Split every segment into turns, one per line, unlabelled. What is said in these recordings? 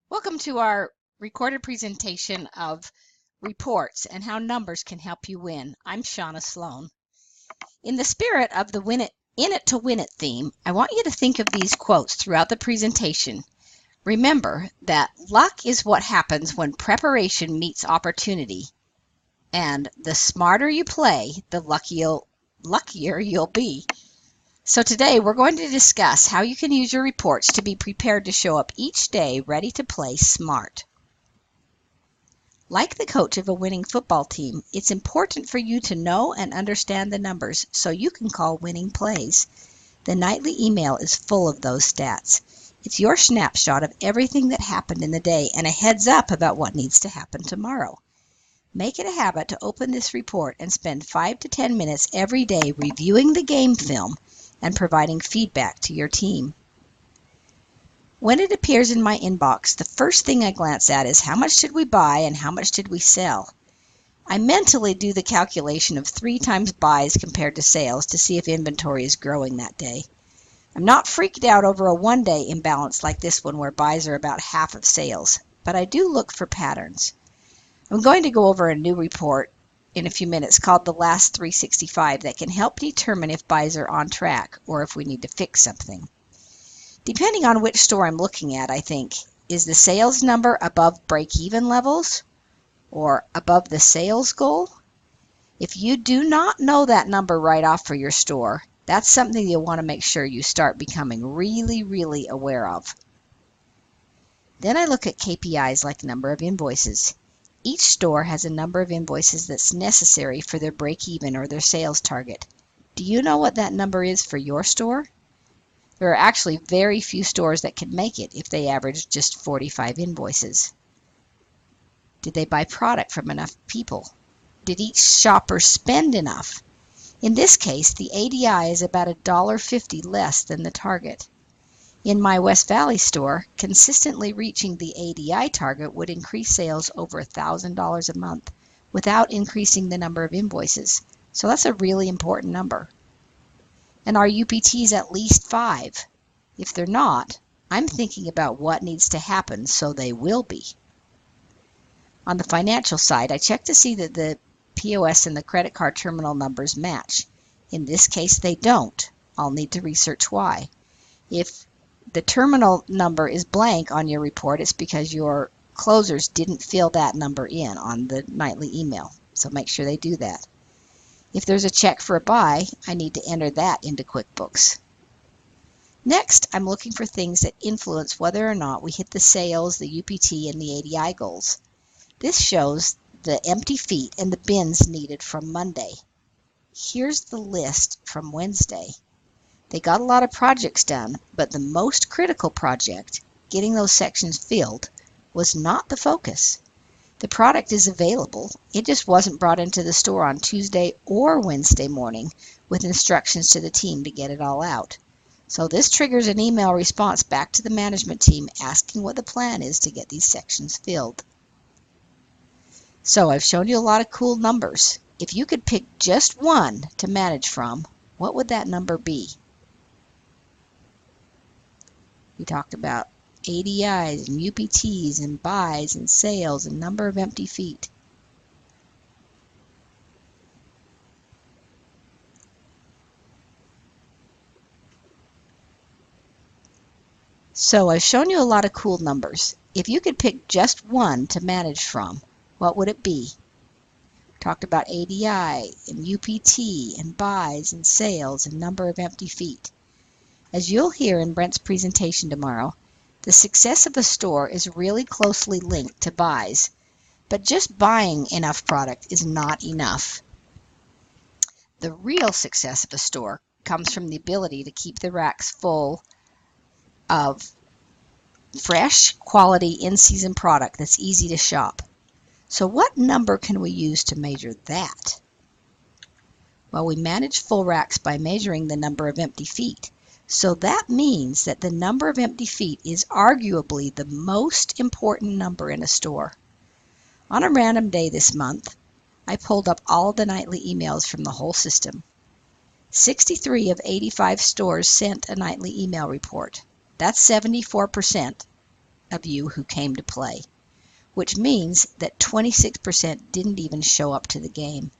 Welcome to our recorded presentation of reports and how numbers can help you win. I'm Shauna Sloan. In the spirit of the in it to win it theme, I want you to think of these quotes throughout the presentation. Remember that luck is what happens when preparation meets opportunity, and the smarter you play, the luckier you'll be. So today we're going to discuss how you can use your reports to be prepared to show up each day ready to play smart. Like the coach of a winning football team, it's important for you to know and understand the numbers so you can call winning plays. The nightly email is full of those stats. It's your snapshot of everything that happened in the day and a heads up about what needs to happen tomorrow. Make it a habit to open this report and spend 5 to 10 minutes every day reviewing the game film and providing feedback to your team. When it appears in my inbox, the first thing I glance at is how much did we buy and how much did we sell. I mentally do the calculation of 3 times buys compared to sales to see if inventory is growing that day. I'm not freaked out over a one-day imbalance like this one where buys are about half of sales, but I do look for patterns. I'm going to go over a new report in a few minutes called the Last 365 that can help determine if buys are on track or if we need to fix something. Depending on which store I'm looking at, I think, is the sales number above break-even levels or above the sales goal? If you do not know that number right off for your store, that's something you'll want to make sure you start becoming really aware of. Then I look at KPIs like number of invoices. Each store has a number of invoices that's necessary for their break-even or their sales target. Do you know what that number is for your store? There are actually very few stores that can make it if they average just 45 invoices. Did they buy product from enough people? Did each shopper spend enough? In this case, the ADI is about $1.50 less than the target. In my West Valley store, consistently reaching the ADI target would increase sales over $1,000 a month without increasing the number of invoices. So that's a really important number. And are UPTs at least 5? If they're not, I'm thinking about what needs to happen so they will be. On the financial side, I check to see that the POS and the credit card terminal numbers match. In this case, they don't. I'll need to research why. If the terminal number is blank on your report, it's because your closers didn't fill that number in on the nightly email. So make sure they do that. If there's a check for a buy, I need to enter that into QuickBooks. Next, I'm looking for things that influence whether or not we hit the sales, the UPT, and the ADI goals. This shows the empty feet and the bins needed from Monday. Here's the list from Wednesday. They got a lot of projects done, but the most critical project, getting those sections filled, was not the focus. The product is available, it just wasn't brought into the store on Tuesday or Wednesday morning with instructions to the team to get it all out. So this triggers an email response back to the management team asking what the plan is to get these sections filled. So I've shown you a lot of cool numbers. If you could pick just one to manage from, what would that number be? We talked about ADIs and UPTs and buys and sales and number of empty feet. So I've shown you a lot of cool numbers. If you could pick just one to manage from, what would it be? Talked about ADI and UPT and buys and sales and number of empty feet. As you'll hear in Brent's presentation tomorrow, the success of a store is really closely linked to buys, but just buying enough product is not enough. The real success of a store comes from the ability to keep the racks full of fresh, quality, in-season product that's easy to shop. So what number can we use to measure that? Well, we manage full racks by measuring the number of empty feet. So that means that the number of empty feet is arguably the most important number in a store. On a random day this month, I pulled up all the nightly emails from the whole system. 63 of 85 stores sent a nightly email report. That's 74%. of you who came to play, which means that 26% didn't even show up to the game.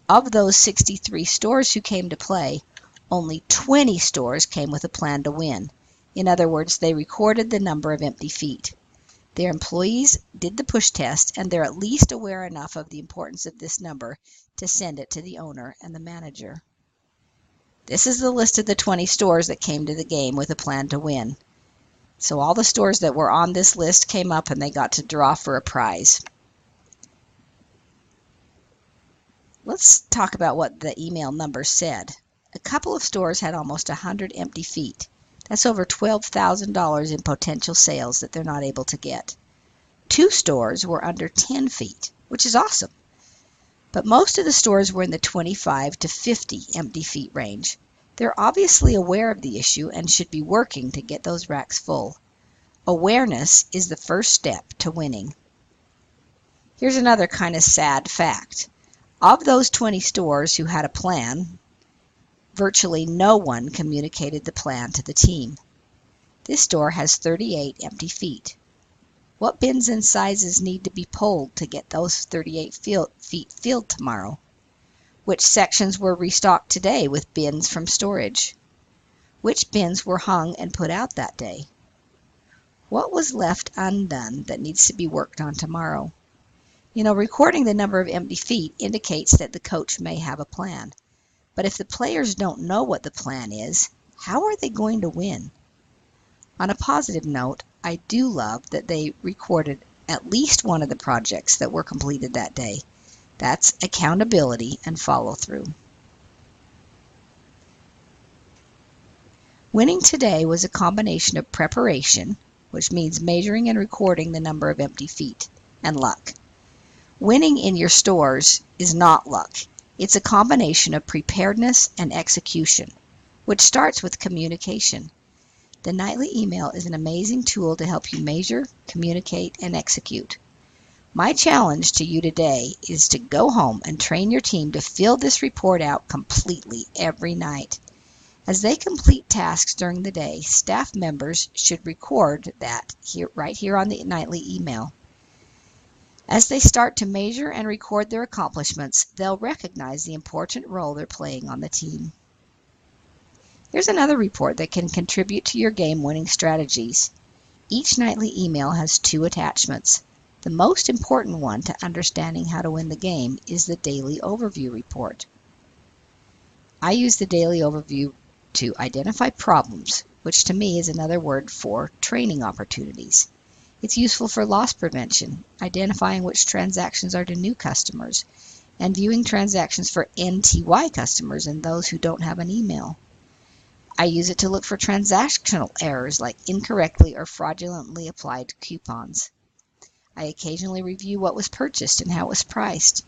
Of those 63 stores who came to play, only 20 stores came with a plan to win. In other words, they recorded the number of empty feet. Their employees did the push test, and they're at least aware enough of the importance of this number to send it to the owner and the manager. This is the list of the 20 stores that came to the game with a plan to win. So all the stores that were on this list came up and they got to draw for a prize. Let's talk about what the email number said. A couple of stores had almost 100 empty feet. That's over $12,000 in potential sales that they're not able to get. 2 stores were under 10 feet, which is awesome. But most of the stores were in the 25 to 50 empty feet range. They're obviously aware of the issue and should be working to get those racks full. Awareness is the first step to winning. Here's another kind of sad fact. Of those 20 stores who had a plan, virtually no one communicated the plan to the team. This store has 38 empty feet. What bins and sizes need to be pulled to get those 38 feet filled tomorrow? Which sections were restocked today with bins from storage? Which bins were hung and put out that day? What was left undone that needs to be worked on tomorrow? You know, recording the number of empty feet indicates that the coach may have a plan. But if the players don't know what the plan is, how are they going to win? On a positive note, I do love that they recorded at least one of the projects that were completed that day. That's accountability and follow-through. Winning today was a combination of preparation, which means measuring and recording the number of empty feet, and luck. Winning in your stores is not luck. It's a combination of preparedness and execution, which starts with communication. The nightly email is an amazing tool to help you measure, communicate, and execute. My challenge to you today is to go home and train your team to fill this report out completely every night. As they complete tasks during the day, staff members should record that right here on the nightly email. As they start to measure and record their accomplishments, they'll recognize the important role they're playing on the team. Here's another report that can contribute to your game-winning strategies. Each nightly email has 2 attachments. The most important one to understanding how to win the game is the daily overview report. I use the daily overview to identify problems, which to me is another word for training opportunities. It's useful for loss prevention, identifying which transactions are to new customers, and viewing transactions for NTY customers and those who don't have an email. I use it to look for transactional errors like incorrectly or fraudulently applied coupons. I occasionally review what was purchased and how it was priced.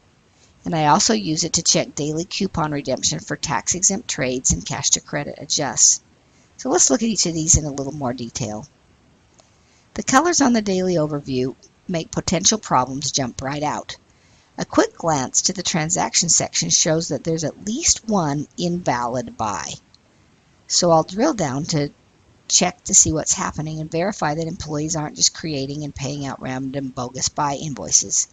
And I also use it to check daily coupon redemption for tax-exempt trades and cash to credit adjusts. So let's look at each of these in a little more detail. The colors on the daily overview make potential problems jump right out. A quick glance to the transaction section shows that there's at least one invalid buy. So I'll drill down to check to see what's happening and verify that employees aren't just creating and paying out random bogus buy invoices.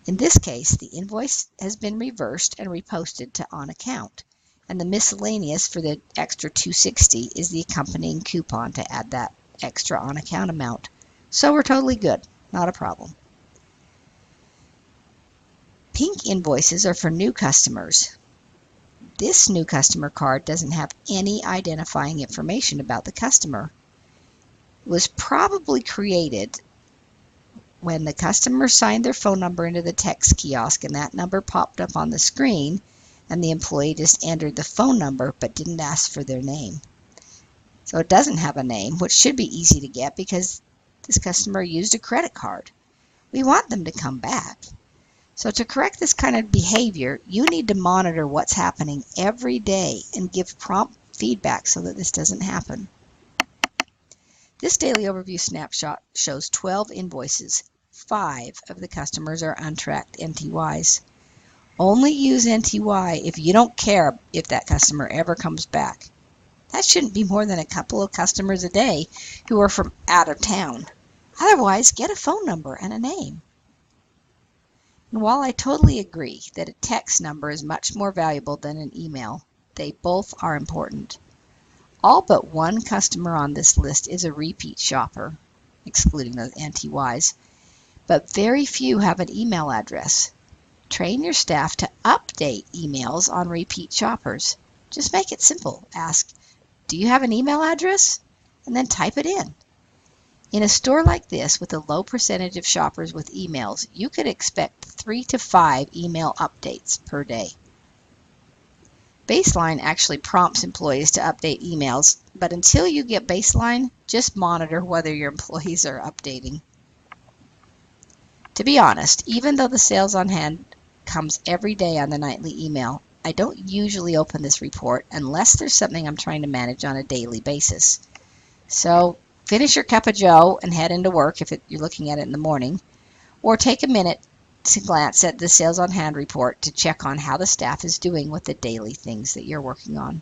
In this case, the invoice has been reversed and reposted to on account, and the miscellaneous for the extra $260 is the accompanying coupon to add that extra on account amount. So we're totally good, not a problem. Pink invoices are for new customers. This new customer card doesn't have any identifying information about the customer. It was probably created when the customer signed their phone number into the text kiosk and that number popped up on the screen and the employee just entered the phone number but didn't ask for their name. So it doesn't have a name, which should be easy to get because this customer used a credit card. We want them to come back. So to correct this kind of behavior, you need to monitor what's happening every day and give prompt feedback so that this doesn't happen. This daily overview snapshot shows 12 invoices. 5 of the customers are untracked NTYs. Only use NTY if you don't care if that customer ever comes back. That shouldn't be more than a couple of customers a day who are from out of town. Otherwise, get a phone number and a name. And while I totally agree that a text number is much more valuable than an email, they both are important. All but one customer on this list is a repeat shopper, excluding the NTYs, but very few have an email address. Train your staff to update emails on repeat shoppers. Just make it simple. Ask, do you have an email address? And then type it in. In a store like this, with a low percentage of shoppers with emails, you could expect 3 to 5 email updates per day. Baseline actually prompts employees to update emails, but until you get Baseline, just monitor whether your employees are updating. To be honest, even though the sales on hand comes every day on the nightly email, I don't usually open this report unless there's something I'm trying to manage on a daily basis. So finish your cup of joe and head into work if you're looking at it in the morning, or take a minute to glance at the sales on hand report to check on how the staff is doing with the daily things that you're working on.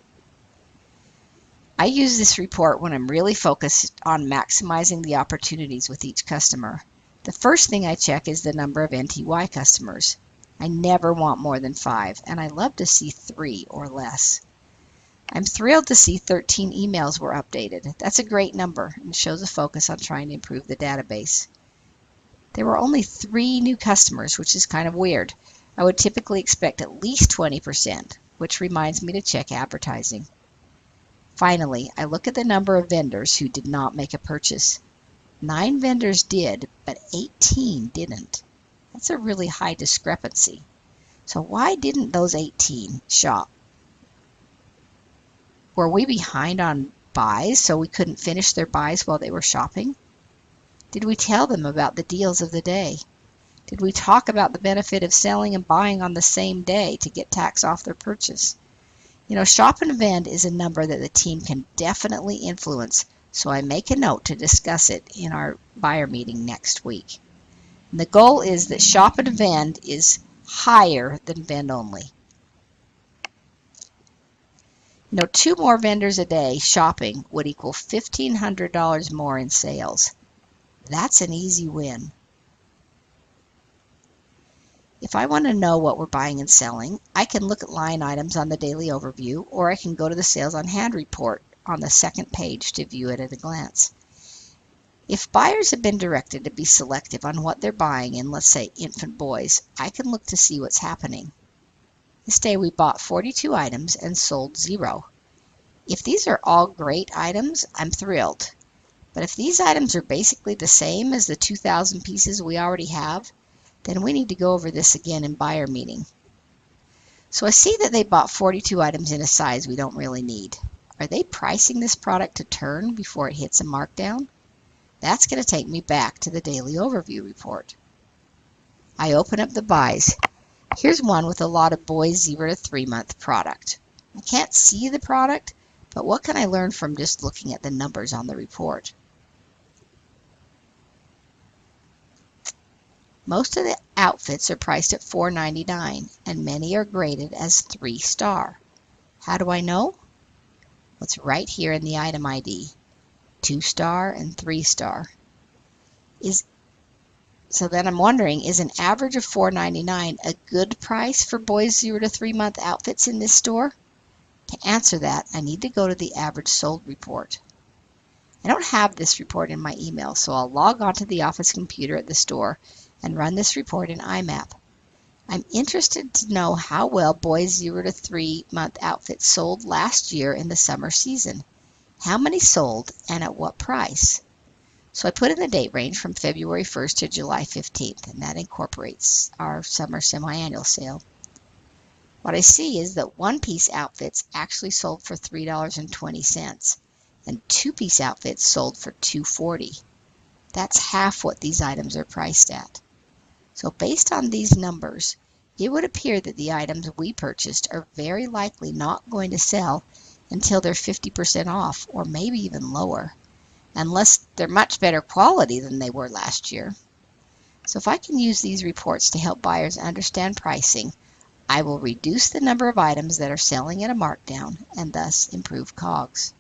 I use this report when I'm really focused on maximizing the opportunities with each customer. The first thing I check is the number of NTY customers. I never want more than 5, and I love to see 3 or less. I'm thrilled to see 13 emails were updated. That's a great number and shows a focus on trying to improve the database. There were only 3 new customers, which is kind of weird. I would typically expect at least 20%, which reminds me to check advertising. Finally, I look at the number of vendors who did not make a purchase. 9 vendors did, but 18 didn't. That's a really high discrepancy. So why didn't those 18 shop? Were we behind on buys so we couldn't finish their buys while they were shopping? Did we tell them about the deals of the day? Did we talk about the benefit of selling and buying on the same day to get tax off their purchase? Shop and vend is a number that the team can definitely influence, so I make a note to discuss it in our buyer meeting next week. And the goal is that shop and vend is higher than vend only. 2 more vendors a day shopping would equal $1,500 more in sales. That's an easy win. If I want to know what we're buying and selling, I can look at line items on the daily overview, or I can go to the sales on hand report on the second page to view it at a glance. If buyers have been directed to be selective on what they're buying in, let's say, infant boys, I can look to see what's happening. This day we bought 42 items and sold 0. If these are all great items, I'm thrilled. But if these items are basically the same as the 2,000 pieces we already have, then we need to go over this again in buyer meeting. So I see that they bought 42 items in a size we don't really need. Are they pricing this product to turn before it hits a markdown? That's going to take me back to the daily overview report. I open up the buys. Here's one with a lot of boys 0 to 3 month product. I can't see the product, but what can I learn from just looking at the numbers on the report? Most of the outfits are priced at $4.99, and many are graded as 3-star. How do I know? It's right here in the item ID, 2-star and 3-star. So then I'm wondering, is an average of $4.99 a good price for boys 0 to 3 month outfits in this store? To answer that, I need to go to the average sold report. I don't have this report in my email, so I'll log onto the office computer at the store and run this report in IMAP. I'm interested to know how well boys 0 to 3 month outfits sold last year in the summer season. How many sold and at what price? So I put in the date range from February 1st to July 15th, and that incorporates our summer semi-annual sale. What I see is that one-piece outfits actually sold for $3.20, and two-piece outfits sold for $2.40. That's half what these items are priced at. So based on these numbers, it would appear that the items we purchased are very likely not going to sell until they're 50% off, or maybe even lower, unless they're much better quality than they were last year. So if I can use these reports to help buyers understand pricing, I will reduce the number of items that are selling at a markdown and thus improve COGS.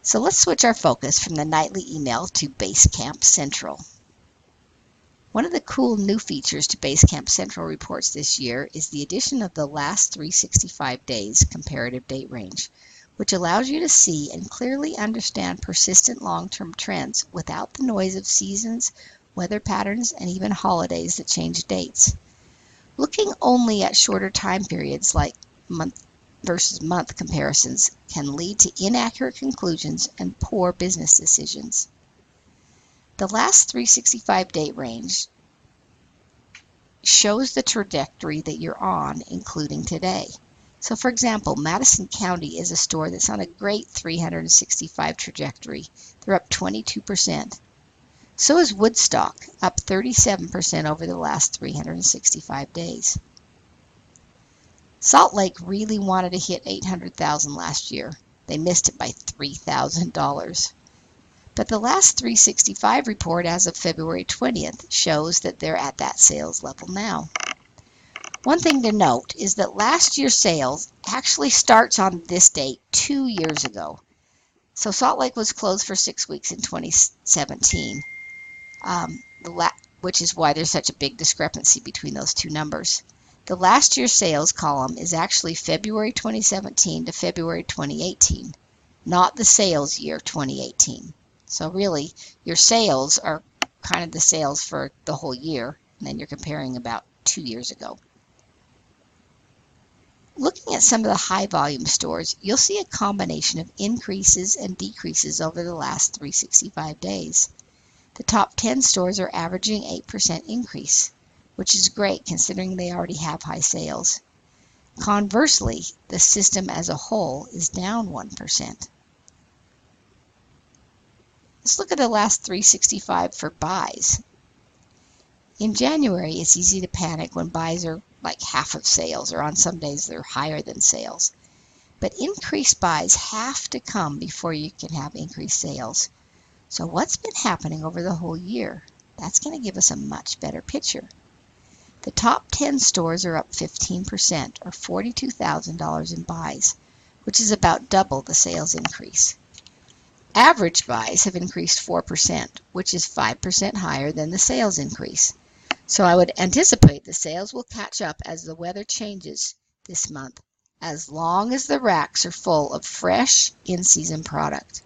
So let's switch our focus from the nightly email to Basecamp Central. One of the cool new features to Basecamp Central reports this year is the addition of the last 365 days comparative date range, which allows you to see and clearly understand persistent long-term trends without the noise of seasons, weather patterns, and even holidays that change dates. Looking only at shorter time periods like month versus month comparisons can lead to inaccurate conclusions and poor business decisions. The last 365 date range shows the trajectory that you're on, including today. So for example, Madison County is a store that's on a great 365 trajectory. They're up 22%. So is Woodstock, up 37% over the last 365 days. Salt Lake really wanted to hit $800,000 last year. They missed it by $3,000. But the last 365 report as of February 20th shows that they're at that sales level now. One thing to note is that last year's sales actually starts on this date 2 years ago. So Salt Lake was closed for 6 weeks in 2017, which is why there's such a big discrepancy between those two numbers. The last year's sales column is actually February 2017 to February 2018, not the sales year 2018. So really, your sales are kind of the sales for the whole year, and then you're comparing about 2 years ago. Looking at some of the high volume stores, you'll see a combination of increases and decreases over the last 365 days. The top 10 stores are averaging 8% increase, which is great considering they already have high sales. Conversely, the system as a whole is down 1%. Let's look at the last 365 for buys. In January, it's easy to panic when buys are like half of sales, or on some days they're higher than sales. But increased buys have to come before you can have increased sales. So what's been happening over the whole year? That's going to give us a much better picture. The top 10 stores are up 15%, or $42,000 in buys, which is about double the sales increase. Average buys have increased 4%, which is 5% higher than the sales increase. So I would anticipate the sales will catch up as the weather changes this month, as long as the racks are full of fresh, in-season product.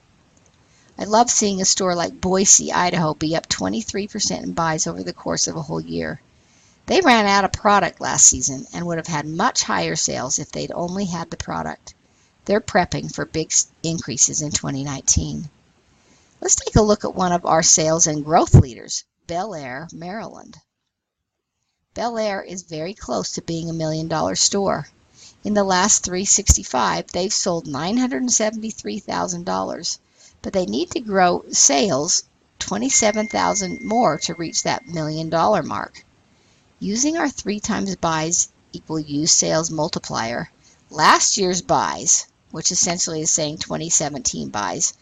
I love seeing a store like Boise, Idaho be up 23% in buys over the course of a whole year. They ran out of product last season and would have had much higher sales if they'd only had the product. They're prepping for big increases in 2019. Let's take a look at one of our sales and growth leaders, Bel Air, Maryland. Bel Air is very close to being $1 million store. In the last 365, they've sold $973,000, but they need to grow sales $27,000 more to reach that $1 million mark. Using our 3 times buys equal used sales multiplier, last year's buys, which essentially is saying 2017 buys,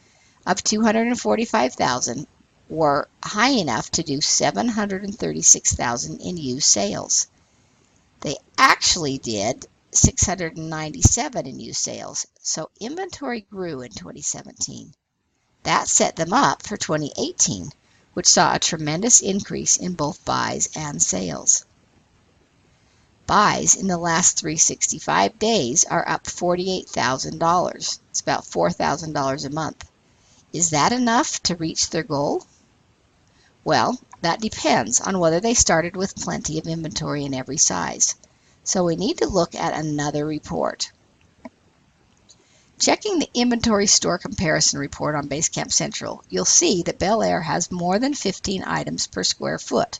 of $245,000 were high enough to do $736,000 in used sales. They actually did $697 in used sales, so inventory grew in 2017. That set them up for 2018, which saw a tremendous increase in both buys and sales. Buys in the last 365 days are up $48,000. It's about $4,000 a month. Is that enough to reach their goal? Well, that depends on whether they started with plenty of inventory in every size. So we need to look at another report. Checking the inventory store comparison report on Basecamp Central, you'll see that Bel Air has more than 15 items per square foot,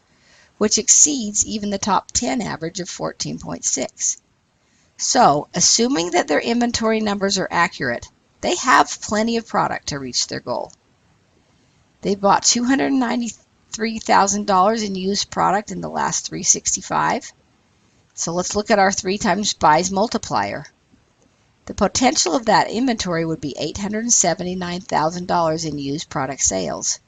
which exceeds even the top 10 average of 14.6. So, assuming that their inventory numbers are accurate, they have plenty of product to reach their goal. They bought $293,000 in used product in the last 365. So let's look at our 3 times buys multiplier. The potential of that inventory would be $879,000 in used product sales.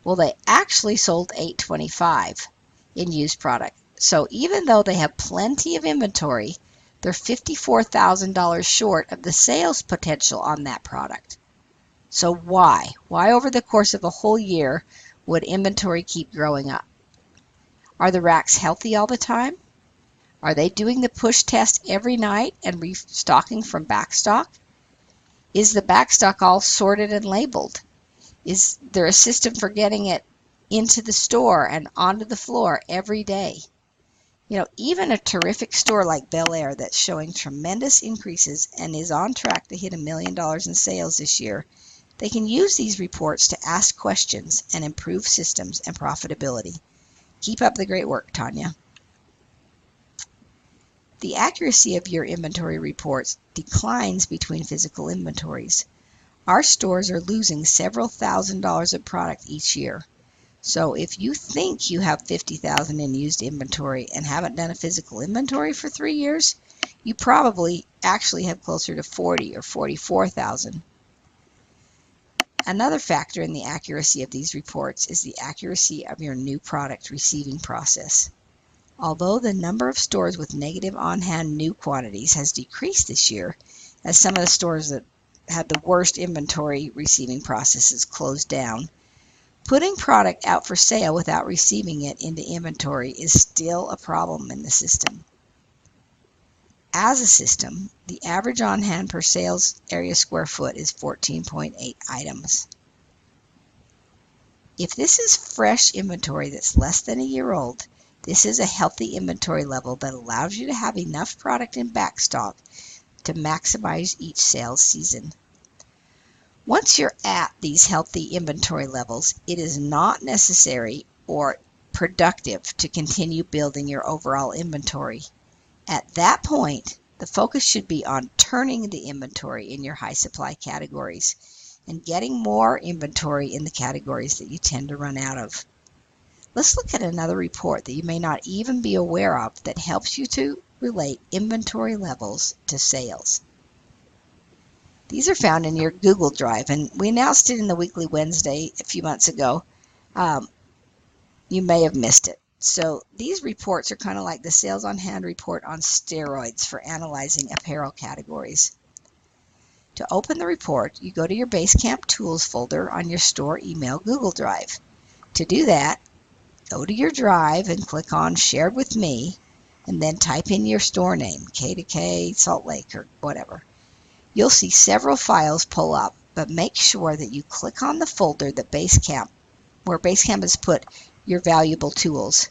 Well, they actually sold $825,000 in used product. So even though they have plenty of inventory, they're $54,000 short of the sales potential on that product. So why? Why over the course of a whole year would inventory keep growing up? Are the racks healthy all the time? Are they doing the push test every night and restocking from backstock? Is the backstock all sorted and labeled? Is there a system for getting it into the store and onto the floor every day? You know, even a terrific store like Bel Air that's showing tremendous increases and is on track to hit $1 million in sales this year, they can use these reports to ask questions and improve systems and profitability. Keep up the great work, Tanya. The accuracy of your inventory reports declines between physical inventories. Our stores are losing several $1,000s of product each year. So if you think you have $50,000 in used inventory and haven't done a physical inventory for 3 years, you probably actually have closer to $40,000 or $44,000. Another factor in the accuracy of these reports is the accuracy of your new product receiving process. Although the number of stores with negative on-hand new quantities has decreased this year, as some of the stores that had the worst inventory receiving processes closed down, putting product out for sale without receiving it into inventory is still a problem in the system. As a system, the average on-hand per sales area square foot is 14.8 items. If this is fresh inventory that's less than a year old, this is a healthy inventory level that allows you to have enough product in backstock to maximize each sales season. Once you're at these healthy inventory levels, it is not necessary or productive to continue building your overall inventory. At that point, the focus should be on turning the inventory in your high supply categories and getting more inventory in the categories that you tend to run out of. Let's look at another report that you may not even be aware of that helps you to relate inventory levels to sales. These are found in your Google Drive, and we announced it in the Weekly Wednesday a few months ago. You may have missed it. So these reports are kind of like the sales on hand report on steroids for analyzing apparel categories. To open the report, you go to your Basecamp Tools folder on your store email Google Drive. To do that, go to your drive and click on Shared with Me, and then type in your store name, K2K, Salt Lake, or whatever. You'll see several files pull up, but make sure that you click on the folder that where Basecamp has put your valuable tools.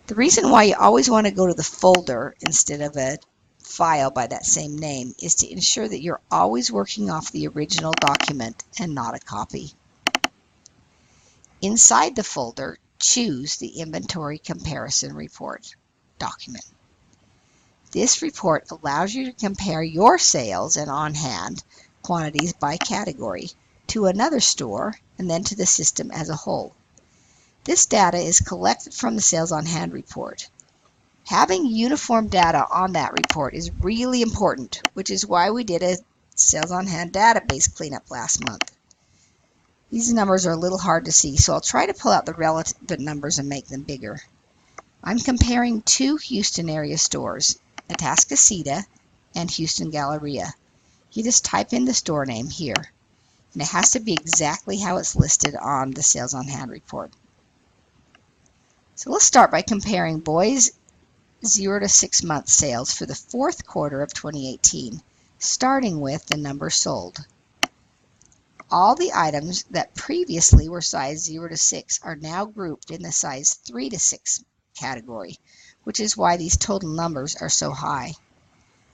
The reason why you always want to go to the folder instead of a file by that same name is to ensure that you're always working off the original document and not a copy. Inside the folder, choose the Inventory Comparison Report document. This report allows you to compare your sales and on-hand quantities by category to another store and then to the system as a whole. This data is collected from the sales on hand report. Having uniform data on that report is really important, which is why we did a sales on hand database cleanup last month. These numbers are a little hard to see, so I'll try to pull out the relative numbers and make them bigger. I'm comparing two Houston area stores, Atascocita and Houston Galleria. You just type in the store name here, and it has to be exactly how it's listed on the sales on hand report. So let's start by comparing boys 0 to 6 month sales for the fourth quarter of 2018, starting with the number sold. All the items that previously were size 0 to 6 are now grouped in the size 3 to 6 category, which is why these total numbers are so high.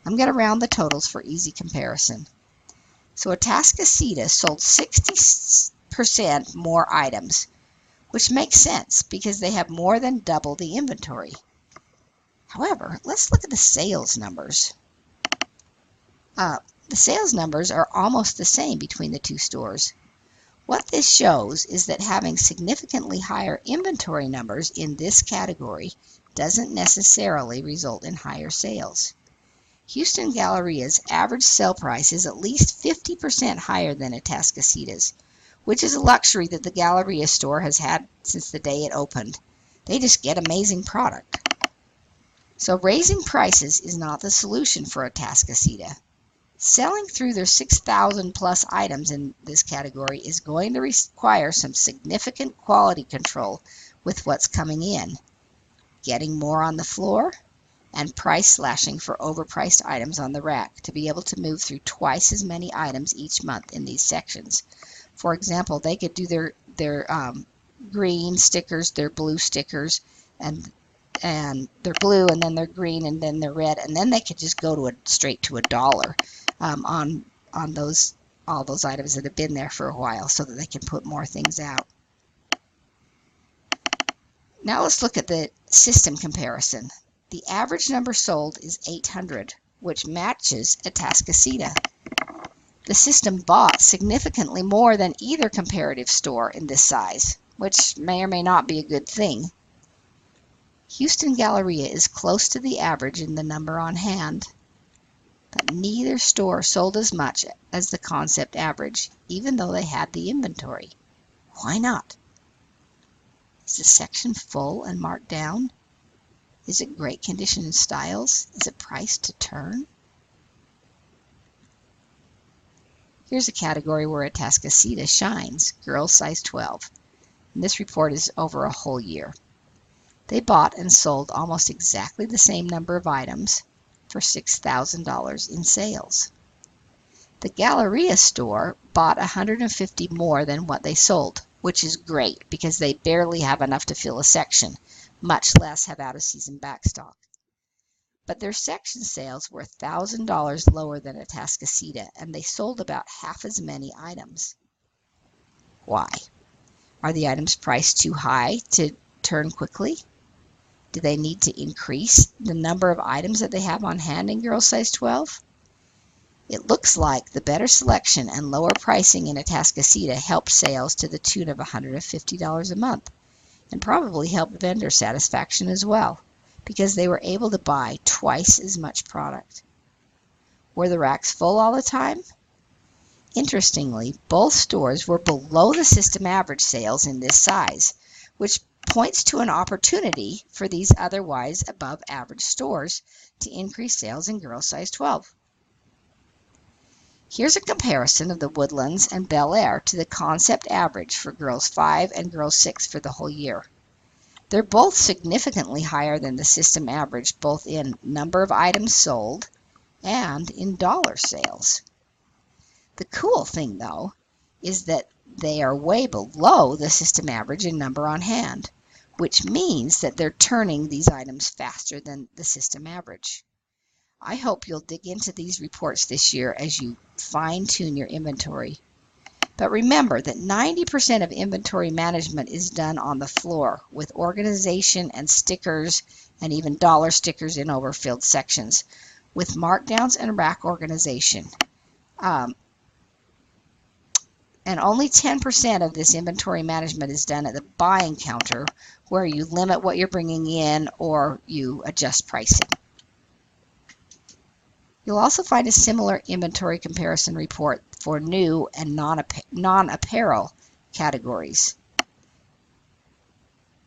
I'm going to round the totals for easy comparison. So Atascocita sold 60% more items, which makes sense because they have more than double the inventory. However, let's look at the sales numbers. The sales numbers are almost the same between the two stores. What this shows is that having significantly higher inventory numbers in this category doesn't necessarily result in higher sales. Houston Galleria's average sale price is at least 50% higher than Atascocita's, which is a luxury that the Galleria store has had since the day it opened. They just get amazing product. So raising prices is not the solution for Atascocita. Selling through their 6,000 plus items in this category is going to require some significant quality control with what's coming in, getting more on the floor, and price slashing for overpriced items on the rack to be able to move through twice as many items each month in these sections. For example, they could do their green stickers, their blue stickers, and they're blue, and then they're green, and then they're red, and then they could just go to straight to $1 on all those items that have been there for a while, so that they can put more things out. Now let's look at the system comparison. The average number sold is 800, which matches Atascocita. The system bought significantly more than either comparative store in this size, which may or may not be a good thing. Houston Galleria is close to the average in the number on hand, but neither store sold as much as the concept average, even though they had the inventory. Why not? Is the section full and marked down? Is it great condition and styles? Is it priced to turn? Here's a category where Atascocita shines, girls size 12. And this report is over a whole year. They bought and sold almost exactly the same number of items for $6,000 in sales. The Galleria store bought 150 more than what they sold, which is great because they barely have enough to fill a section, much less have out-of-season backstock. But their section sales were $1,000 lower than Atascocita, and they sold about half as many items. Why? Are the items priced too high to turn quickly? Do they need to increase the number of items that they have on hand in girls size 12? It looks like the better selection and lower pricing in Atascocita helped sales to the tune of $150 a month, and probably helped vendor satisfaction as well, because they were able to buy twice as much product. Were the racks full all the time? Interestingly, both stores were below the system average sales in this size, which points to an opportunity for these otherwise above average stores to increase sales in girls size 12. Here's a comparison of the Woodlands and Bel Air to the concept average for girls 5 and girls 6 for the whole year. They're both significantly higher than the system average, both in number of items sold and in dollar sales. The cool thing, though, is that they are way below the system average in number on hand, which means that they're turning these items faster than the system average. I hope you'll dig into these reports this year as you fine-tune your inventory. But remember that 90% of inventory management is done on the floor with organization and stickers and even dollar stickers in overfilled sections, with markdowns and rack organization. And only 10% of this inventory management is done at the buying counter, where you limit what you're bringing in or you adjust pricing. You'll also find a similar inventory comparison report for new and non-apparel categories.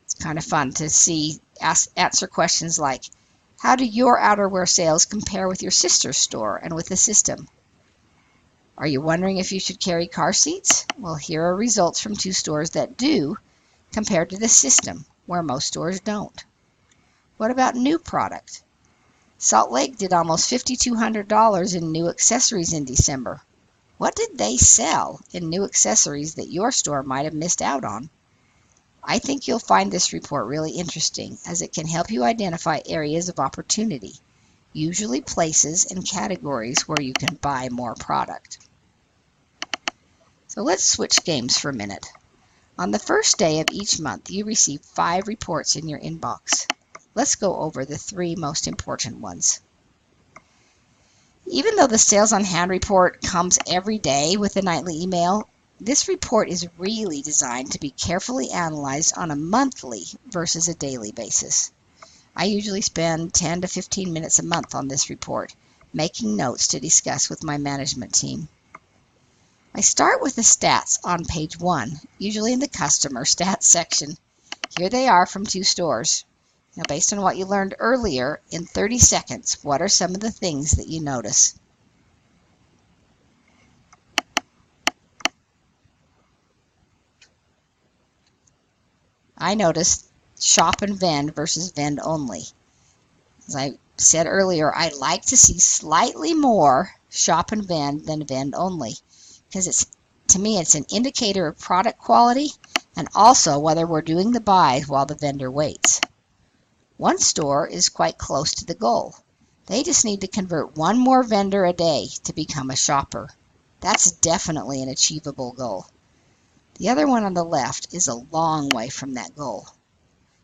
It's kind of fun to see, answer questions like, how do your outerwear sales compare with your sister's store and with the system? Are you wondering if you should carry car seats? Well, here are results from 2 stores that do, compared to the system, where most stores don't. What about new product? Salt Lake did almost $5,200 in new accessories in December. What did they sell in new accessories that your store might have missed out on? I think you'll find this report really interesting, as it can help you identify areas of opportunity, usually places and categories where you can buy more product. So let's switch games for a minute. On the first day of each month, you receive 5 reports in your inbox. Let's go over the 3 most important ones. Even though the sales on hand report comes every day with the nightly email, this report is really designed to be carefully analyzed on a monthly versus a daily basis. I usually spend 10 to 15 minutes a month on this report, making notes to discuss with my management team. I start with the stats on page 1, usually in the customer stats section. Here they are from 2 stores. Now, based on what you learned earlier, in 30 seconds, what are some of the things that you notice? I noticed shop and vend versus vend only. As I said earlier, I like to see slightly more shop and vend than vend only, because to me it's an indicator of product quality and also whether we're doing the buy while the vendor waits. One store is quite close to the goal. They just need to convert one more vendor a day to become a shopper. That's definitely an achievable goal. The other one on the left is a long way from that goal.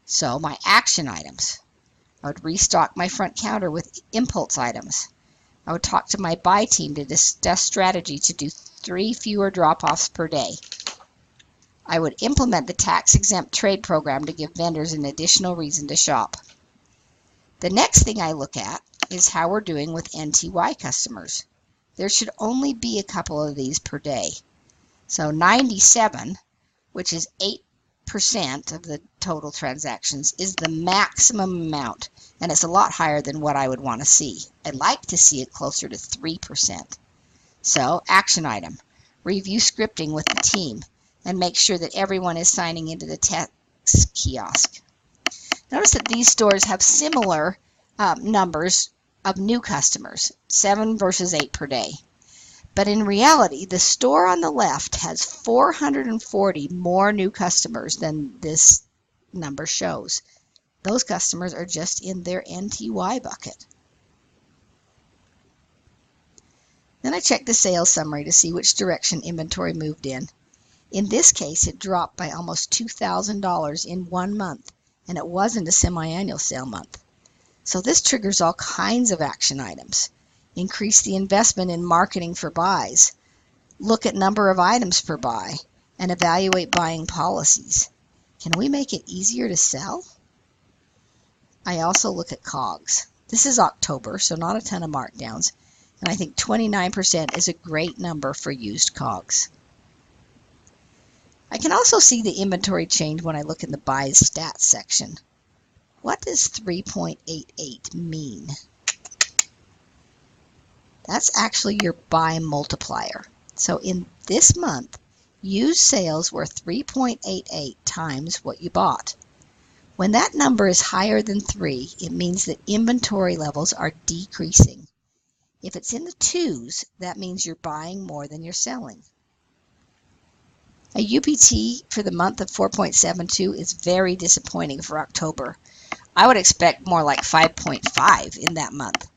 So my action items. I would restock my front counter with impulse items. I would talk to my buy team to discuss strategy to do 3 fewer drop-offs per day. I would implement the tax-exempt trade program to give vendors an additional reason to shop. The next thing I look at is how we're doing with NTY customers. There should only be a couple of these per day. So 97, which is 8% of the total transactions, is the maximum amount, and it's a lot higher than what I would want to see. I'd like to see it closer to 3%. So, action item, review scripting with the team and make sure that everyone is signing into the text kiosk. Notice that these stores have similar numbers of new customers, 7 versus 8 per day. But in reality, the store on the left has 440 more new customers than this number shows. Those customers are just in their NTY bucket. Then I check the sales summary to see which direction inventory moved in. In this case, it dropped by almost $2,000 in 1 month, and it wasn't a semi-annual sale month. So this triggers all kinds of action items. Increase the investment in marketing for buys, look at number of items per buy, and evaluate buying policies. Can we make it easier to sell? I also look at COGS. This is October, so not a ton of markdowns, and I think 29% is a great number for used COGS. I can also see the inventory change when I look in the buys stats section. What does 3.88 mean? That's actually your buy multiplier. So in this month, used sales were 3.88 times what you bought. When that number is higher than 3, it means that inventory levels are decreasing. If it's in the 2s, that means you're buying more than you're selling. A UPT for the month of 4.72 is very disappointing for October. I would expect more like 5.5 in that month.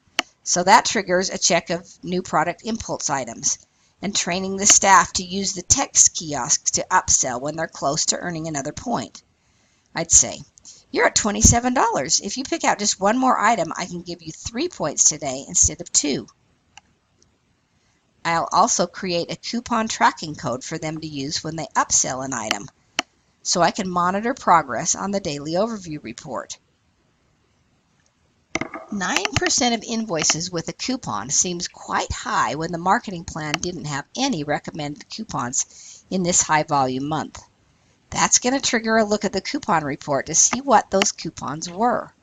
So that triggers a check of new product impulse items and training the staff to use the text kiosks to upsell when they're close to earning another point. I'd say, you're at $27. If you pick out just one more item, I can give you 3 points today instead of 2. I'll also create a coupon tracking code for them to use when they upsell an item, so I can monitor progress on the daily overview report. 9% of invoices with a coupon seems quite high when the marketing plan didn't have any recommended coupons in this high volume month. That's going to trigger a look at the coupon report to see what those coupons were.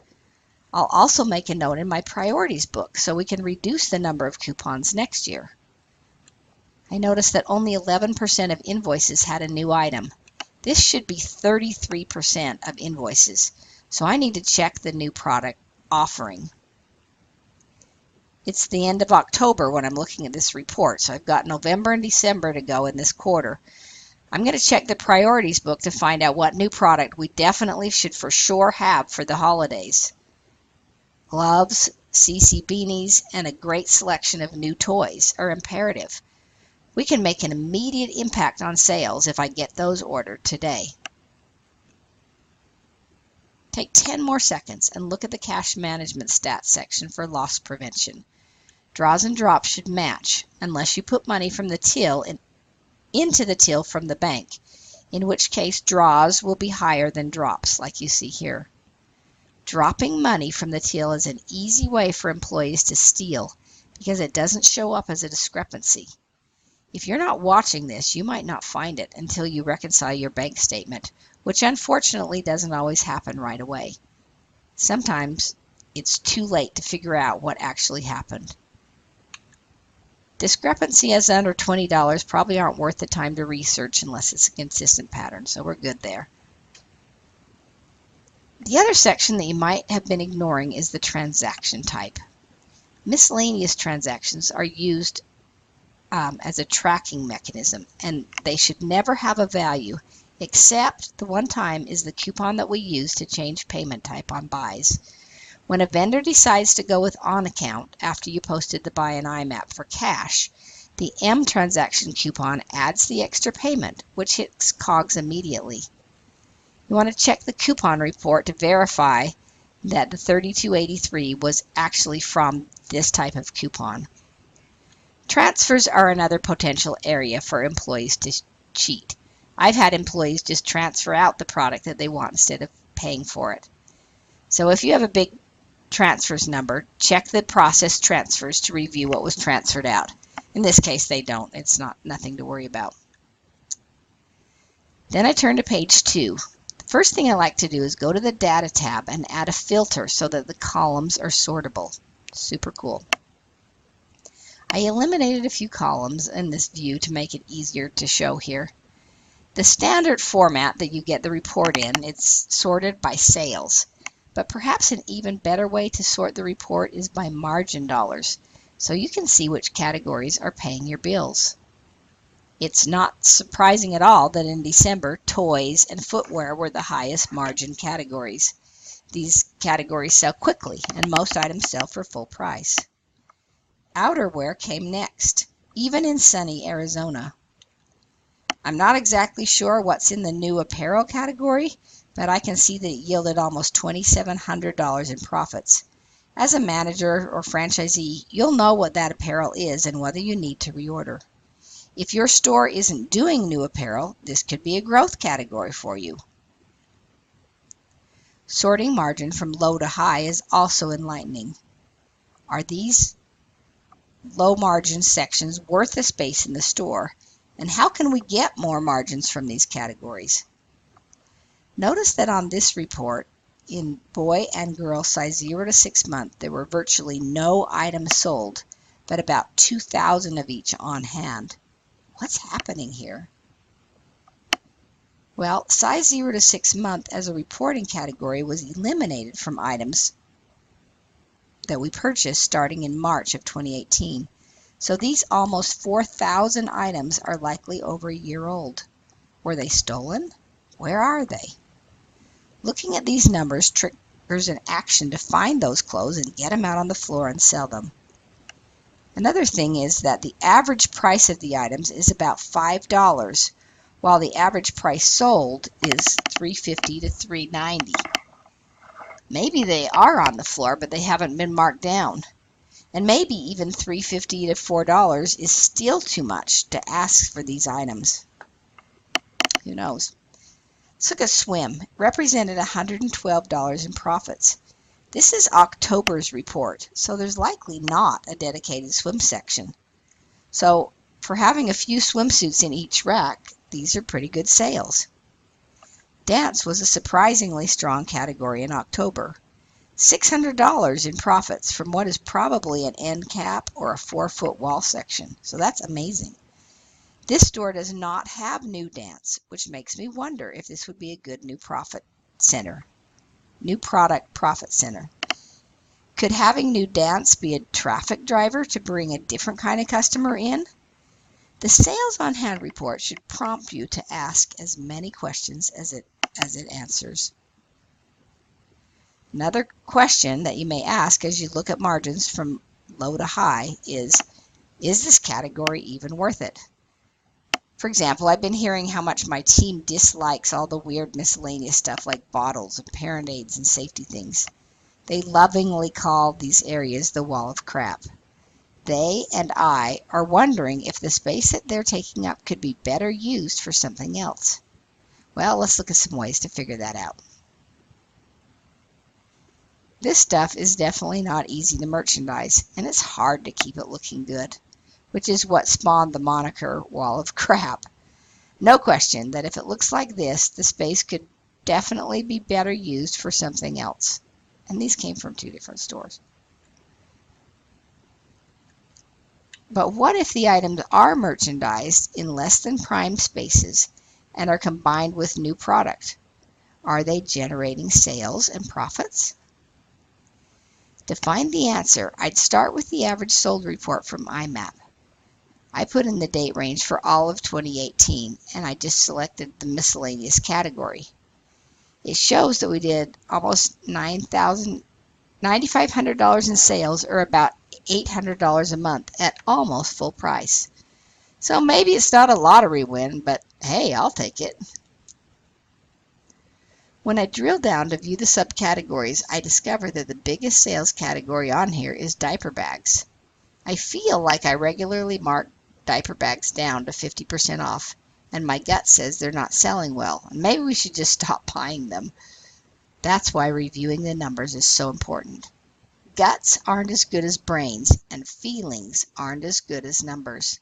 I'll also make a note in my priorities book so we can reduce the number of coupons next year. I noticed that only 11% of invoices had a new item. This should be 33% of invoices, so I need to check the new product offering. It's the end of October when I'm looking at this report, so I've got November and December to go in this quarter. I'm going to check the priorities book to find out what new product we definitely should for sure have for the holidays. Gloves, CC beanies, and a great selection of new toys are imperative. We can make an immediate impact on sales if I get those ordered today. Take 10 more seconds and look at the cash management stats section for loss prevention. Draws and drops should match unless you put money from the till into the till from the bank, in which case draws will be higher than drops, like you see here. Dropping money from the till is an easy way for employees to steal because it doesn't show up as a discrepancy. If you're not watching this, you might not find it until you reconcile your bank statement, which unfortunately doesn't always happen right away. Sometimes it's too late to figure out what actually happened. Discrepancies under $20 probably aren't worth the time to research unless it's a consistent pattern, so we're good there. The other section that you might have been ignoring is the transaction type. Miscellaneous transactions are used as a tracking mechanism, and they should never have a value, except the one time is the coupon that we use to change payment type on buys. When a vendor decides to go with on account after you posted the buy in IMAP for cash, the M transaction coupon adds the extra payment, which hits COGS immediately. You want to check the coupon report to verify that the $32.83 was actually from this type of coupon. Transfers are another potential area for employees to cheat. I've had employees just transfer out the product that they want instead of paying for it. So if you have a big transfers number, check the process transfers to review what was transferred out. In this case, they don't. It's nothing to worry about. Then I turn to page 2. The first thing I like to do is go to the Data tab and add a filter so that the columns are sortable. Super cool. I eliminated a few columns in this view to make it easier to show here. The standard format that you get the report in, it's sorted by sales. But perhaps an even better way to sort the report is by margin dollars, so you can see which categories are paying your bills. It's not surprising at all that in December, toys and footwear were the highest margin categories. These categories sell quickly, and most items sell for full price. Outerwear came next, even in sunny Arizona. I'm not exactly sure what's in the new apparel category, but I can see that it yielded almost $2,700 in profits. As a manager or franchisee, you'll know what that apparel is and whether you need to reorder. If your store isn't doing new apparel, this could be a growth category for you. Sorting margin from low to high is also enlightening. Are these low margin sections worth the space in the store? And how can we get more margins from these categories? Notice that on this report, in boy and girl size 0 to 6 month, there were virtually no items sold, but about 2,000 of each on hand. What's happening here? Well, size 0 to 6 month as a reporting category was eliminated from items that we purchased starting in March of 2018. So these almost 4,000 items are likely over a year old. Were they stolen? Where are they? Looking at these numbers triggers an action to find those clothes and get them out on the floor and sell them. Another thing is that the average price of the items is about $5, while the average price sold is $3.50 to $3.90. Maybe they are on the floor, but they haven't been marked down. And maybe even $3.50 to $4 is still too much to ask for these items. Who knows? Let's look at swim. It represented $112 in profits. This is October's report, so there's likely not a dedicated swim section. So for having a few swimsuits in each rack, these are pretty good sales. Dance was a surprisingly strong category in October. $600 in profits from what is probably an end cap or a 4-foot wall section. So that's amazing. This store does not have new dance, which makes me wonder if this would be a good new product profit center. Could having new dance be a traffic driver to bring a different kind of customer in? The sales on hand report should prompt you to ask as many questions as it answers. Another question that you may ask as you look at margins from low to high is this category even worth it? For example, I've been hearing how much my team dislikes all the weird miscellaneous stuff like bottles and parent aids and safety things. They lovingly call these areas the wall of crap. They and I are wondering if the space that they're taking up could be better used for something else. Well, let's look at some ways to figure that out. This stuff is definitely not easy to merchandise, and it's hard to keep it looking good, which is what spawned the moniker wall of crap. No question that if it looks like this, the space could definitely be better used for something else. And these came from 2 different stores. But what if the items are merchandised in less than prime spaces and are combined with new product? Are they generating sales and profits? To find the answer, I'd start with the average sold report from IMAP. I put in the date range for all of 2018, and I just selected the miscellaneous category. It shows that we did almost $9,500 in sales, or about $800 a month at almost full price. So maybe it's not a lottery win, but hey, I'll take it. When I drill down to view the subcategories, I discover that the biggest sales category on here is diaper bags. I feel like I regularly mark diaper bags down to 50% off, and my gut says they're not selling well. Maybe we should just stop buying them. That's why reviewing the numbers is so important. Guts aren't as good as brains, and feelings aren't as good as numbers.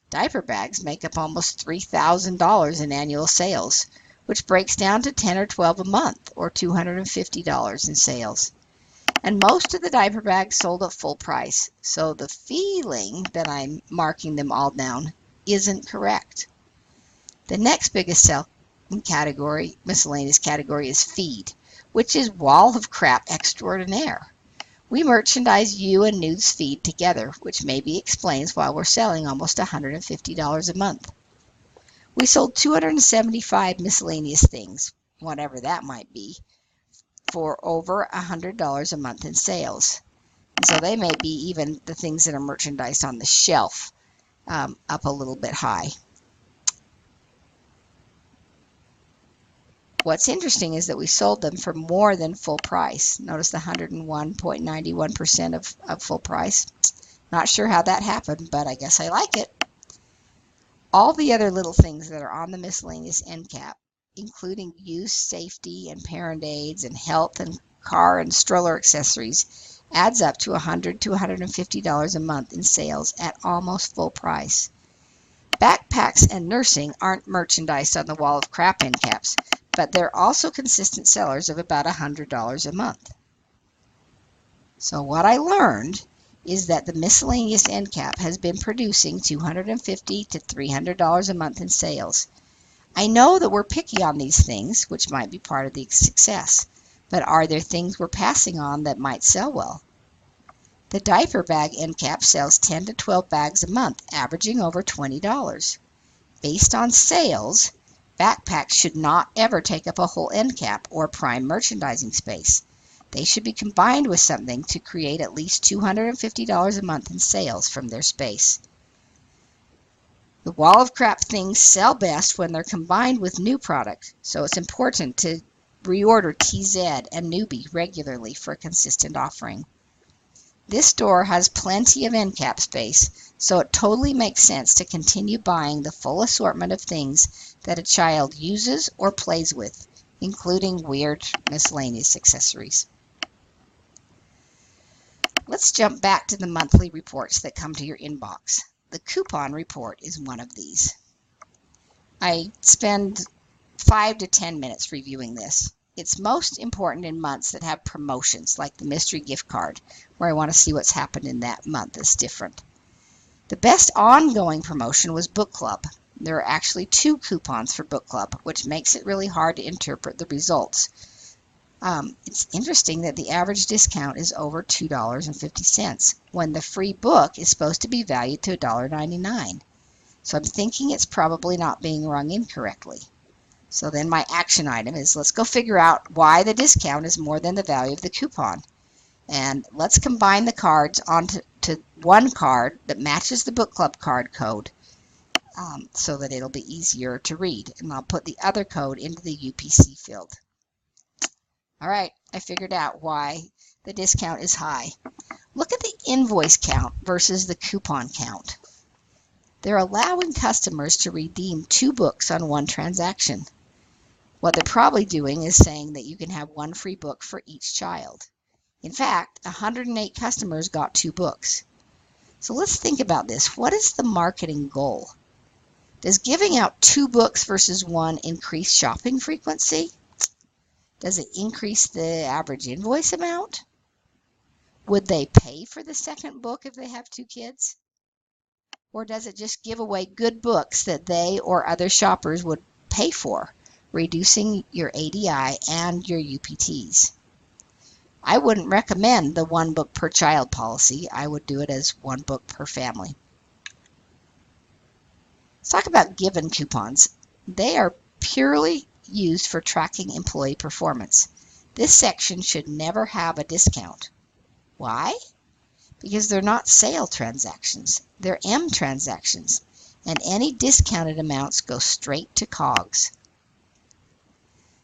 Diaper bags make up almost $3,000 in annual sales, which breaks down to 10 or 12 a month, or $250 in sales. And most of the diaper bags sold at full price, so the feeling that I'm marking them all down isn't correct. The next biggest sell category, miscellaneous category, is feed, which is wall of crap extraordinaire. We merchandise you and Nude's feed together, which maybe explains why we're selling almost $150 a month. We sold 275 miscellaneous things, whatever that might be, for over $100 a month in sales. And so they may be even the things that are merchandised on the shelf up a little bit high. What's interesting is that we sold them for more than full price. Notice the 101.91% of full price. Not sure how that happened, but I guess I like it. All the other little things that are on the miscellaneous end cap, including use, safety, and parent aids, and health and car and stroller accessories, adds up to $100 to $150 a month in sales at almost full price. Backpacks and nursing aren't merchandised on the wall of crap end caps, but they're also consistent sellers of about $100 a month. So what I learned is that the miscellaneous end cap has been producing $250 to $300 a month in sales. I know that we're picky on these things, which might be part of the success, but are there things we're passing on that might sell well? The diaper bag end cap sells 10 to 12 bags a month, averaging over $20. Based on sales, backpacks should not ever take up a whole end cap or prime merchandising space. They should be combined with something to create at least $250 a month in sales from their space. The wall of crap things sell best when they're combined with new product, so it's important to reorder TZ and Newbie regularly for a consistent offering. This store has plenty of end cap space, so it totally makes sense to continue buying the full assortment of things that a child uses or plays with, including weird miscellaneous accessories. Let's jump back to the monthly reports that come to your inbox. The coupon report is one of these. I spend 5 to 10 minutes reviewing this. It's most important in months that have promotions, like the mystery gift card, where I want to see what's happened in that month that's different. The best ongoing promotion was book club. There are actually 2 coupons for book club, which makes it really hard to interpret the results. It's interesting that the average discount is over $2.50, when the free book is supposed to be valued to $1.99. So I'm thinking it's probably not being rung incorrectly. So then my action item is, let's go figure out why the discount is more than the value of the coupon. And let's combine the cards onto one card that matches the book club card code, so that it'll be easier to read. And I'll put the other code into the UPC field. All right, I figured out why the discount is high. Look at the invoice count versus the coupon count. They're allowing customers to redeem 2 books on one transaction. What they're probably doing is saying that you can have 1 free book for each child. In fact, 108 customers got 2 books. So let's think about this. What is the marketing goal? Does giving out 2 books versus 1 increase shopping frequency? Does it increase the average invoice amount? Would they pay for the second book if they have 2 kids? Or does it just give away good books that they or other shoppers would pay for, reducing your ADI and your UPTs. I wouldn't recommend the one book per child policy. I would do it as one book per family. Let's talk about given coupons. They are purely used for tracking employee performance. This section should never have a discount. Why? Because they're not sale transactions. They're M transactions, and any discounted amounts go straight to COGS.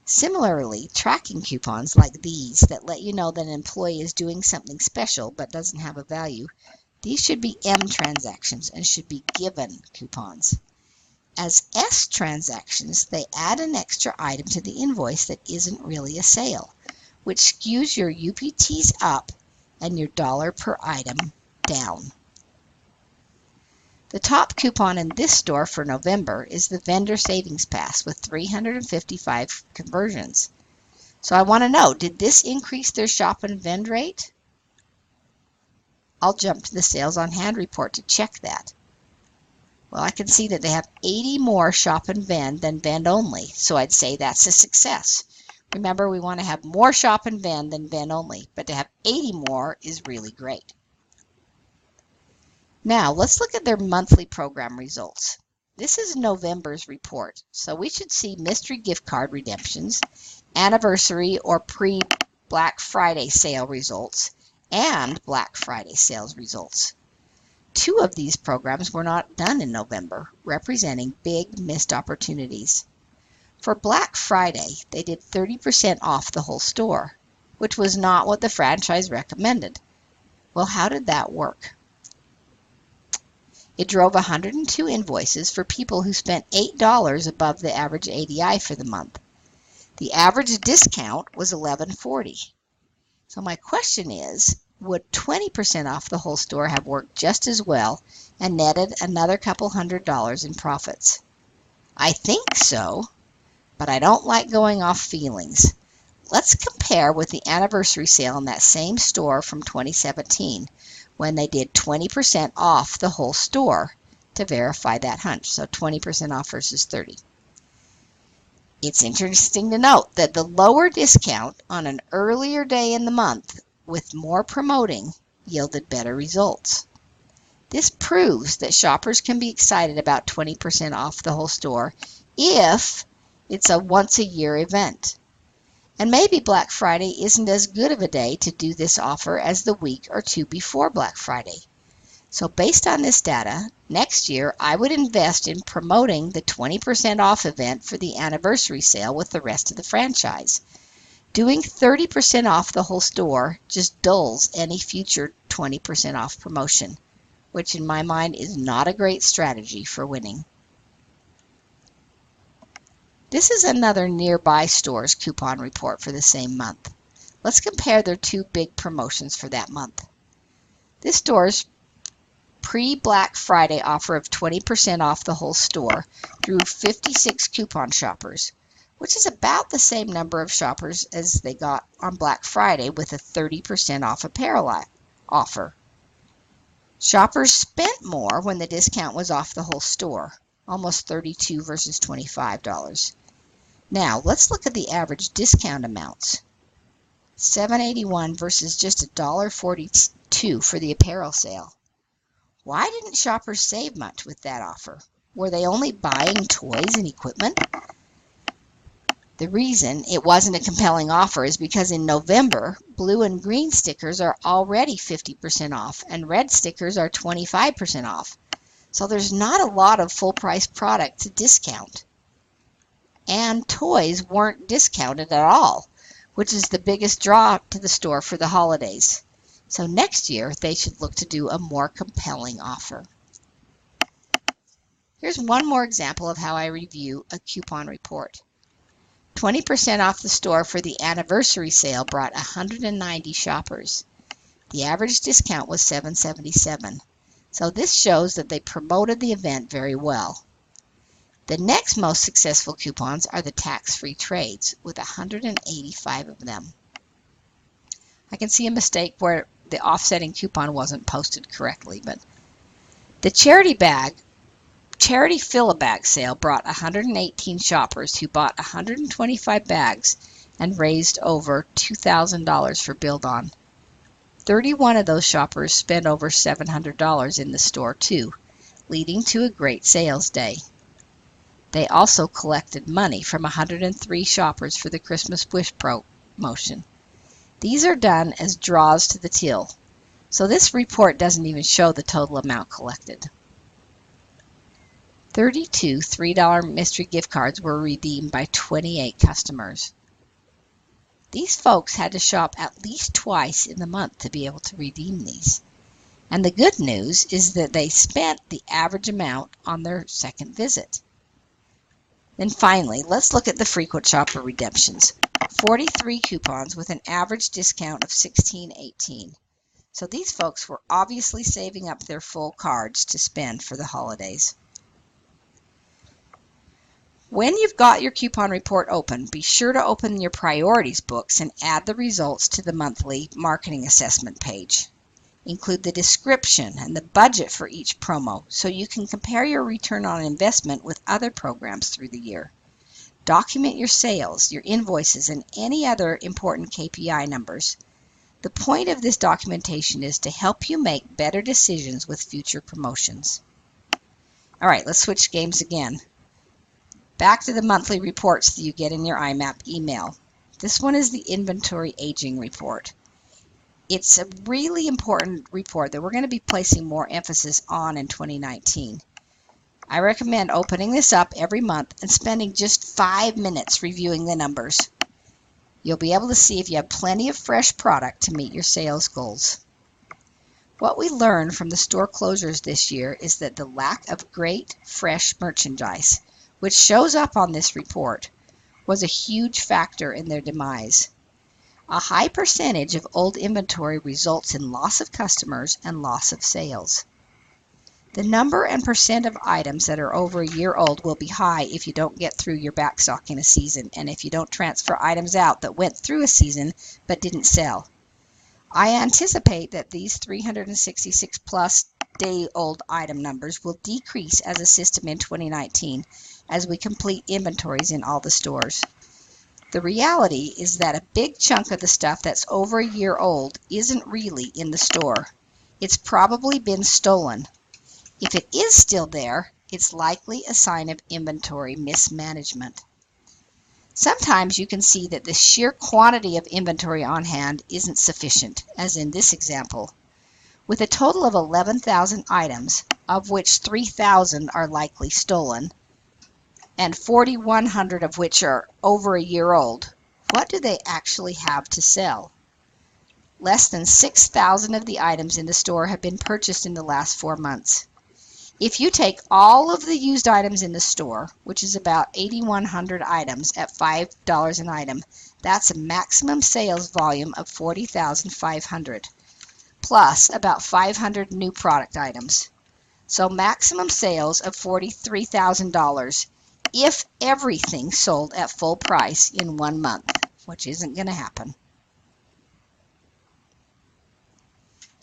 Similarly, tracking coupons like these that let you know that an employee is doing something special but doesn't have a value, these should be M transactions and should be given coupons. As S transactions, they add an extra item to the invoice that isn't really a sale, which skews your UPTs up and your dollar per item down. The top coupon in this store for November is the Vendor Savings Pass with 355 conversions. So I want to know, did this increase their shop and vend rate? I'll jump to the sales on hand report to check that. Well, I can see that they have 80 more shop and vend than vend only, so I'd say that's a success. Remember, we want to have more shop and vend than vend only, but to have 80 more is really great. Now, let's look at their monthly program results. This is November's report, so we should see mystery gift card redemptions, anniversary or pre-Black Friday sale results, and Black Friday sales results. 2 of these programs were not done in November, representing big missed opportunities. For Black Friday, they did 30% off the whole store, which was not what the franchise recommended. Well, how did that work? It drove 102 invoices for people who spent $8 above the average ADI for the month. The average discount was $11.40. So my question is, would 20% off the whole store have worked just as well and netted another couple $100 in profits? I think so, but I don't like going off feelings. Let's compare with the anniversary sale in that same store from 2017 when they did 20% off the whole store to verify that hunch. So 20% off versus 30. It's interesting to note that the lower discount on an earlier day in the month with more promoting yielded better results. This proves that shoppers can be excited about 20% off the whole store if it's a once-a-year event. And maybe Black Friday isn't as good of a day to do this offer as the week or 2 before Black Friday. So based on this data, next year I would invest in promoting the 20% off event for the anniversary sale with the rest of the franchise. Doing 30% off the whole store just dulls any future 20% off promotion, which in my mind is not a great strategy for winning. This is another nearby store's coupon report for the same month. Let's compare their 2 big promotions for that month. This store's pre-Black Friday offer of 20% off the whole store drew 56 coupon shoppers, which is about the same number of shoppers as they got on Black Friday with a 30% off apparel offer. Shoppers spent more when the discount was off the whole store, almost $32 versus $25. Now, let's look at the average discount amounts. $7.81 versus just $1.42 for the apparel sale. Why didn't shoppers save much with that offer? Were they only buying toys and equipment? The reason it wasn't a compelling offer is because in November, blue and green stickers are already 50% off and red stickers are 25% off. So there's not a lot of full price product to discount. And toys weren't discounted at all, which is the biggest draw to the store for the holidays. So next year, they should look to do a more compelling offer. Here's one more example of how I review a coupon report. 20% off the store for the anniversary sale brought 190 shoppers. The average discount was $7.77. So this shows that they promoted the event very well. The next most successful coupons are the tax-free trades, with 185 of them. I can see a mistake where the offsetting coupon wasn't posted correctly, but the charity bag charity Fill-A-Bag sale brought 118 shoppers who bought 125 bags and raised over $2,000 for Build On. 31 of those shoppers spent over $700 in the store too, leading to a great sales day. They also collected money from 103 shoppers for the Christmas Wish promotion. These are done as draws to the till, so this report doesn't even show the total amount collected. 32 $3 mystery gift cards were redeemed by 28 customers. These folks had to shop at least twice in the month to be able to redeem these. And the good news is that they spent the average amount on their second visit. Then finally, let's look at the frequent shopper redemptions. 43 coupons with an average discount of $16.18. So these folks were obviously saving up their full cards to spend for the holidays. When you've got your coupon report open, be sure to open your priorities books and add the results to the monthly marketing assessment page. Include the description and the budget for each promo so you can compare your return on investment with other programs through the year. Document your sales, your invoices, and any other important KPI numbers. The point of this documentation is to help you make better decisions with future promotions. All right, let's switch games again. Back to the monthly reports that you get in your IMAP email. This one is the inventory aging report. It's a really important report that we're going to be placing more emphasis on in 2019. I recommend opening this up every month and spending just 5 minutes reviewing the numbers. You'll be able to see if you have plenty of fresh product to meet your sales goals. What we learned from the store closures this year is that the lack of great, fresh merchandise, which shows up on this report, was a huge factor in their demise. A high percentage of old inventory results in loss of customers and loss of sales. The number and percent of items that are over a year old will be high if you don't get through your backstock in a season and if you don't transfer items out that went through a season but didn't sell. I anticipate that these 366 plus day-old item numbers will decrease as a system in 2019 as we complete inventories in all the stores. The reality is that a big chunk of the stuff that's over a year old isn't really in the store. It's probably been stolen. If it is still there, it's likely a sign of inventory mismanagement. Sometimes you can see that the sheer quantity of inventory on hand isn't sufficient, as in this example. With a total of 11,000 items, of which 3,000 are likely stolen, and 4,100 of which are over a year old, what do they actually have to sell? Less than 6,000 of the items in the store have been purchased in the last 4 months. If you take all of the used items in the store, which is about 8,100 items at $5 an item, that's a maximum sales volume of 40,500, plus about 500 new product items. So maximum sales of $43,000 if everything sold at full price in 1 month, which isn't going to happen.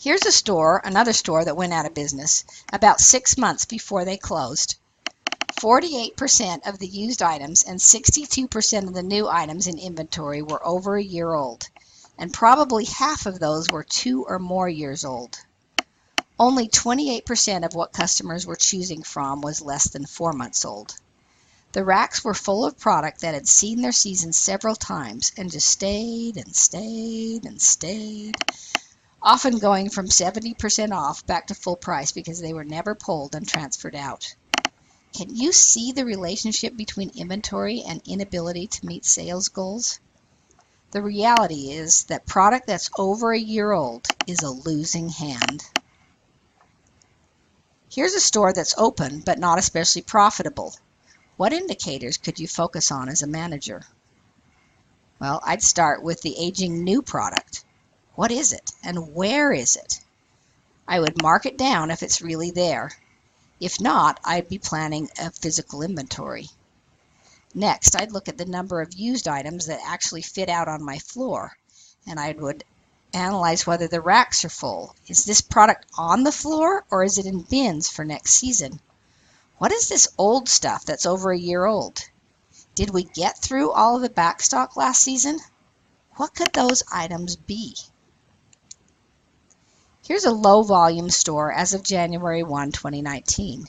Here's another store that went out of business about 6 months before they closed. 48% of the used items and 62% of the new items in inventory were over a year old, and probably half of those were 2 or more years old. Only 28% of what customers were choosing from was less than 4 months old. The racks were full of product that had seen their season several times and just stayed and stayed and stayed, often going from 70% off back to full price because they were never pulled and transferred out. Can you see the relationship between inventory and inability to meet sales goals? The reality is that product that's over a year old is a losing hand. Here's a store that's open but not especially profitable. What indicators could you focus on as a manager? Well, I'd start with the aging new product. What is it and where is it? I would mark it down if it's really there. If not, I'd be planning a physical inventory. Next, I'd look at the number of used items that actually fit out on my floor, and I would analyze whether the racks are full. Is this product on the floor or is it in bins for next season? What is this old stuff that's over a year old? Did we get through all of the backstock last season? What could those items be? Here's a low volume store as of January 1, 2019.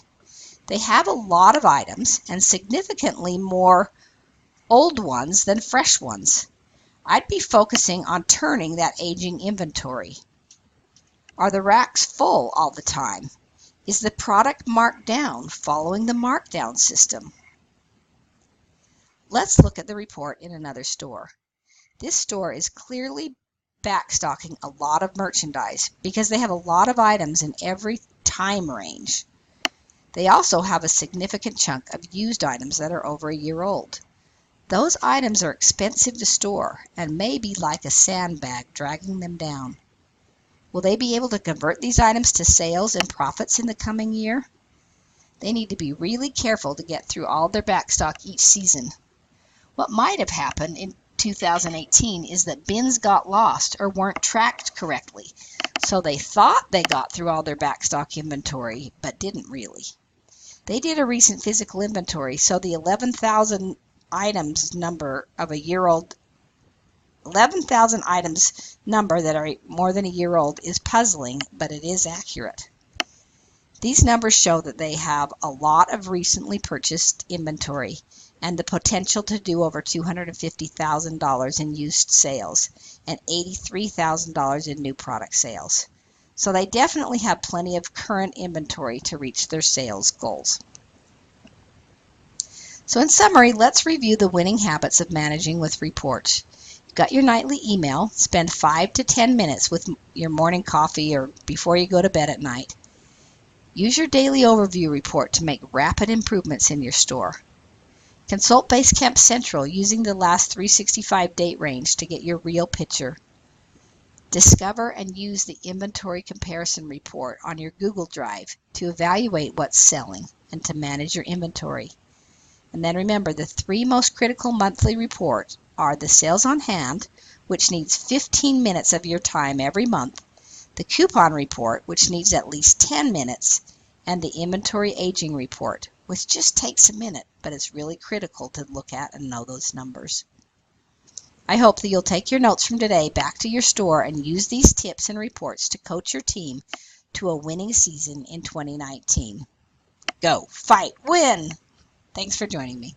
They have a lot of items and significantly more old ones than fresh ones. I'd be focusing on turning that aging inventory. Are the racks full all the time? Is the product marked down following the markdown system? Let's look at the report in another store. This store is clearly backstocking a lot of merchandise because they have a lot of items in every time range. They also have a significant chunk of used items that are over a year old. Those items are expensive to store and may be like a sandbag dragging them down. Will they be able to convert these items to sales and profits in the coming year? They need to be really careful to get through all their backstock each season. What might have happened in 2018 is that bins got lost or weren't tracked correctly, so they thought they got through all their backstock inventory, but didn't really. They did a recent physical inventory, so the 11,000 items number of a year old 11,000 items number that are more than a year old is puzzling, but it is accurate. These numbers show that they have a lot of recently purchased inventory and the potential to do over $250,000 in used sales and $83,000 in new product sales. So they definitely have plenty of current inventory to reach their sales goals. So in summary, let's review the winning habits of managing with reports. You've got your nightly email. Spend 5 to 10 minutes with your morning coffee or before you go to bed at night. Use your daily overview report to make rapid improvements in your store. Consult Basecamp Central using the last 365 date range to get your real picture. Discover and use the inventory comparison report on your Google Drive to evaluate what's selling and to manage your inventory. And then remember, the 3 most critical monthly reports are the sales on hand, which needs 15 minutes of your time every month, the coupon report, which needs at least 10 minutes, and the inventory aging report, which just takes a minute, but it's really critical to look at and know those numbers. I hope that you'll take your notes from today back to your store and use these tips and reports to coach your team to a winning season in 2019. Go, fight, win! Thanks for joining me.